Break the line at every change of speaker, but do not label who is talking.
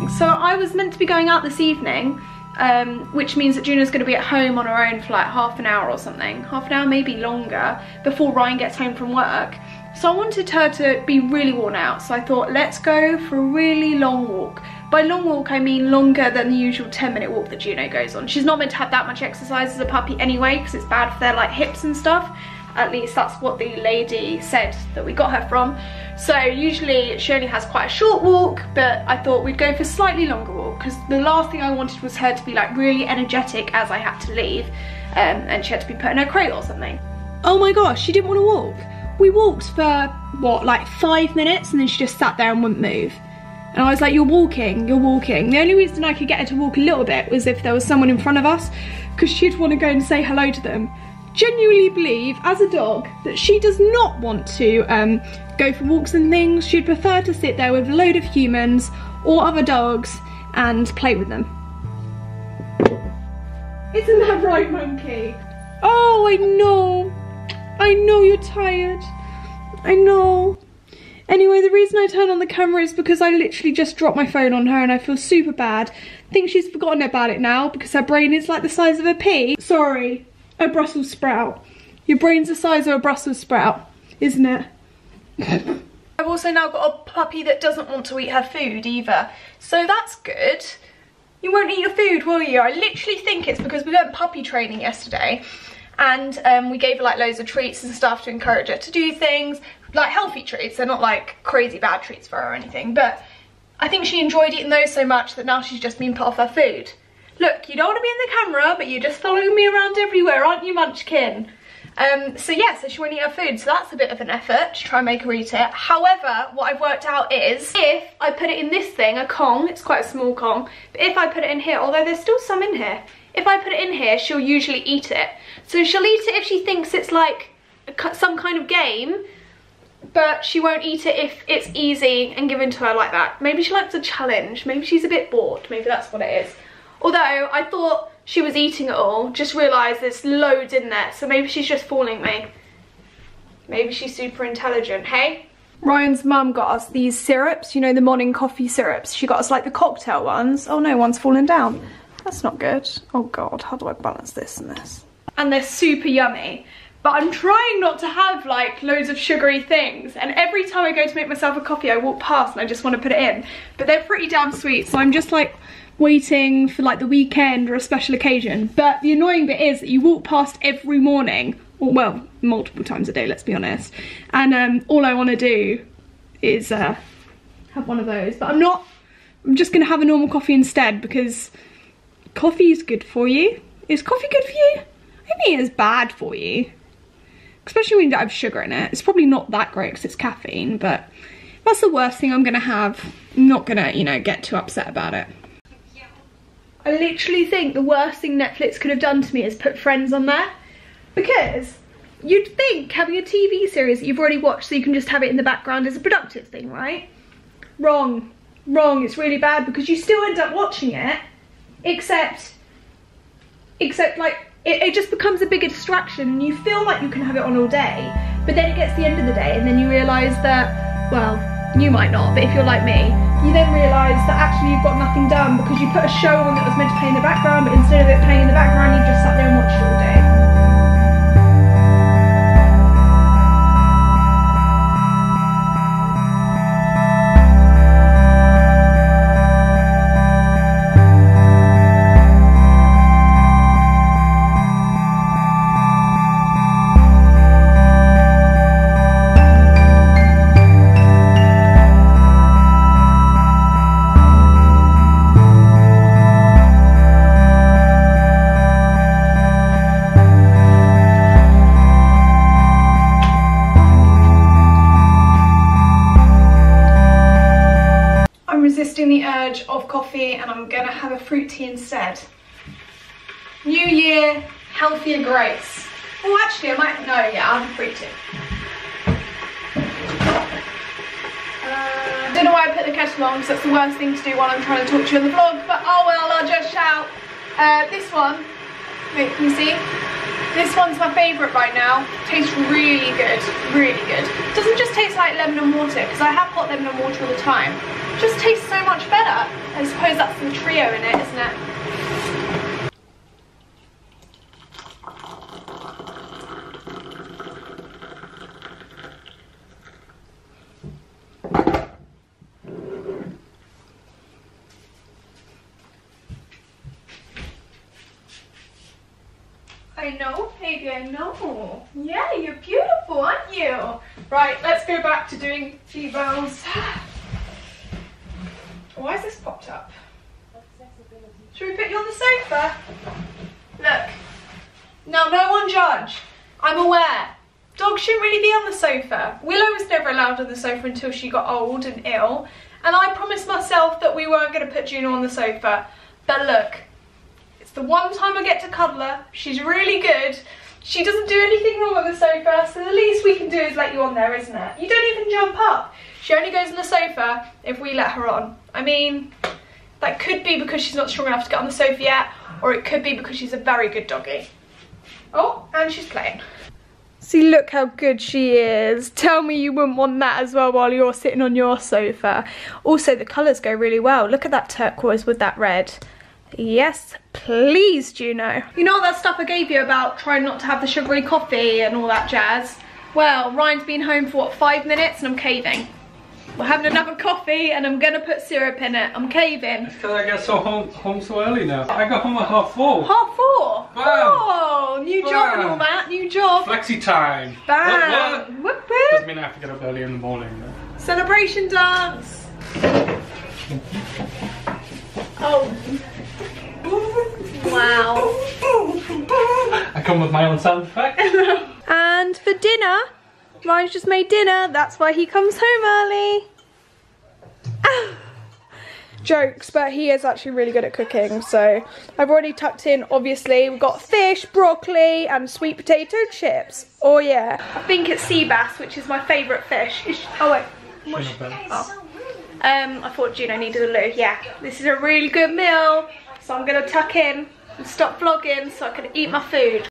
morning. So I was meant to be going out this evening, which means that Juna's going to be at home on her own for like half an hour or something. Half an hour, maybe longer, before Ryan gets home from work. So I wanted her to be really worn out. So I thought, let's go for a really long walk. By long walk, I mean longer than the usual 10-minute walk that Juno goes on. She's not meant to have that much exercise as a puppy anyway, because it's bad for their like hips and stuff. At least that's what the lady said that we got her from. So usually she only has quite a short walk, but I thought we'd go for a slightly longer walk, because the last thing I wanted was her to be like really energetic as I had to leave, and she had to be put in her crate or something. Oh my gosh, she didn't want to walk. We walked for, what, like 5 minutes, and then she just sat there and wouldn't move. And I was like, you're walking, you're walking. The only reason I could get her to walk a little bit was if there was someone in front of us, because she'd want to go and say hello to them. Genuinely believe, as a dog, that she does not want to go for walks and things. She'd prefer to sit there with a load of humans or other dogs and play with them. Isn't that right, Monkey? Oh, I know. I know you're tired. I know. Anyway, the reason I turned on the camera is because I literally just dropped my phone on her and I feel super bad. I think she's forgotten about it now because her brain is like the size of a pea. Sorry, a Brussels sprout. Your brain's the size of a Brussels sprout, isn't it? I've also now got a puppy that doesn't want to eat her food either. So that's good. You won't eat your food, will you? I literally think it's because we went puppy training yesterday. And we gave her like loads of treats and stuff to encourage her to do things, like healthy treats. They're not like crazy bad treats for her or anything, but I think she enjoyed eating those so much that now she's just been put off her food. Look, you don't want to be in the camera, but you're just following me around everywhere, aren't you, Munchkin? So yeah, so she won't eat her food, so that's a bit of an effort to try and make her eat it. However, what I've worked out is, if I put it in this thing, a Kong, it's quite a small Kong, but if I put it in here, although there's still some in here, if I put it in here, she'll usually eat it. So she'll eat it if she thinks it's like some kind of game, but she won't eat it if it's easy and given to her like that. Maybe she likes a challenge, maybe she's a bit bored, maybe that's what it is. Although I thought she was eating it all, just realised there's loads in there, so maybe she's just fooling me. Maybe she's super intelligent, hey? Ryan's mum got us these syrups, you know, the morning coffee syrups. She got us like the cocktail ones. Oh no, one's fallen down. That's not good. Oh God, how do I balance this and this? And they're super yummy. But I'm trying not to have like loads of sugary things. And every time I go to make myself a coffee, I walk past and I just want to put it in. But they're pretty damn sweet, so I'm just like waiting for like the weekend or a special occasion. But the annoying bit is that you walk past every morning, or well, multiple times a day, let's be honest. And all I want to do is have one of those. But I'm just going to have a normal coffee instead because coffee is good for you. Is coffee good for you? I don't think it's bad for you. Especially when you don't have sugar in it. It's probably not that great because it's caffeine, but that's the worst thing I'm going to have. I'm not going to, you know, get too upset about it. I literally think the worst thing Netflix could have done to me is put Friends on there. Because you'd think having a TV series that you've already watched so you can just have it in the background is a productive thing, right? Wrong. Wrong. It's really bad because you still end up watching it, except like it just becomes a bigger distraction and you feel like you can have it on all day, but then it gets to the end of the day and then you realise that, well, you might not, but if you're like me, you then realise that actually you've got nothing done because you put a show on that was meant to play in the background, but instead of it playing in the background, you just sat there and watched it all day. The urge of coffee and I'm gonna have a fruit tea instead. New year, healthier grace. Oh, actually, I might, no, yeah, I'll have a fruit tea. Don't know why I put the kettle on because that's the worst thing to do while I'm trying to talk to you in the vlog, but oh well, I'll just shout. This one, wait, can you see? This one's my favourite right now. Tastes really good, really good. It doesn't just taste like lemon and water because I have hot lemon and water all the time. just tastes so much better. I suppose that's the trio in it, isn't it? I know, baby, I know. Yeah, you're beautiful, aren't you? Right, let's go back to doing T-bows. Why has this popped up? Should we put you on the sofa? Look. Now, no one judge. I'm aware. Dogs shouldn't really be on the sofa. Willow was never allowed on the sofa until she got old and ill. And I promised myself that we weren't going to put Juno on the sofa. But look. It's the one time I get to cuddle her. She's really good. She doesn't do anything wrong on the sofa, so the least we can do is let you on there, isn't it? You don't even jump up. She only goes on the sofa if we let her on. I mean, that could be because she's not strong enough to get on the sofa yet, or it could be because she's a very good doggy. Oh, and she's playing. See, look how good she is. Tell me you wouldn't want that as well while you're sitting on your sofa. Also, the colours go really well. Look at that turquoise with that red. Yes, please, Juno. You know all that stuff I gave you about trying not to have the sugary coffee and all that jazz? Well, Ryan's been home for what, 5 minutes and I'm caving. We're having another coffee and I'm gonna put syrup in it. I'm caving.
It's because I get home so early now. I got home at 4:30.
4:30?
Bam.
Oh, new job and all that, new job.
Flexi time.
Bam.
What?
Whoop, whoop.
Doesn't mean I have to get up early in the morning. Though.
Celebration dance. Oh. Wow.
I come with my own sound effect.
And for dinner, Ryan's just made dinner. That's why he comes home early. Jokes, but he is actually really good at cooking. So I've already tucked in, obviously. We've got fish, broccoli, and sweet potato chips. Oh yeah. I think it's sea bass, which is my favourite fish. Oh wait. Oh. I thought Juno needed a loo. Yeah, this is a really good meal. So I'm gonna tuck in and stop vlogging so I can eat my food.